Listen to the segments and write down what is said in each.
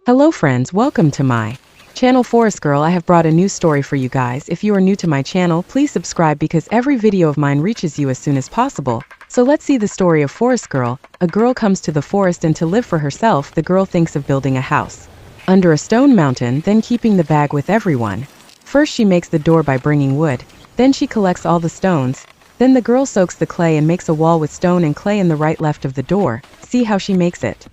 Hello friends, welcome to my channel Forest Girl. I have brought a new story for you guys. If you are new to my channel, please subscribe because every video of mine reaches you as soon as possible. So let's see the story of Forest Girl. A girl comes to the forest and to live for herself, the girl thinks of building a house under a stone mountain, then keeping the bag with everyone. First she makes the door by bringing wood, then she collects all the stones. Then the girl soaks the clay and makes a wall with stone and clay in the right left of the door. See how she makes it.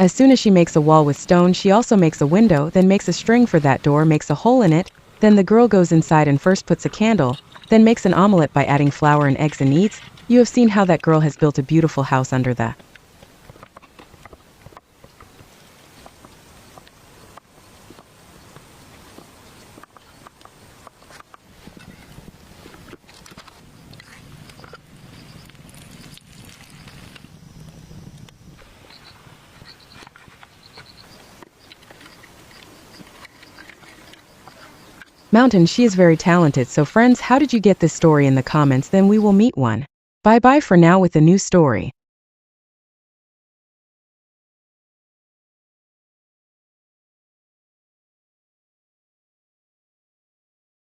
As soon as she makes a wall with stone, she also makes a window, then makes a string for that door, makes a hole in it. Then the girl goes inside and first puts a candle, then makes an omelette by adding flour and eggs and eats. You have seen how that girl has built a beautiful house under the mountain. She is very talented. So friends, how did you get this story in the comments? Then we will meet one. Bye bye for now with a new story.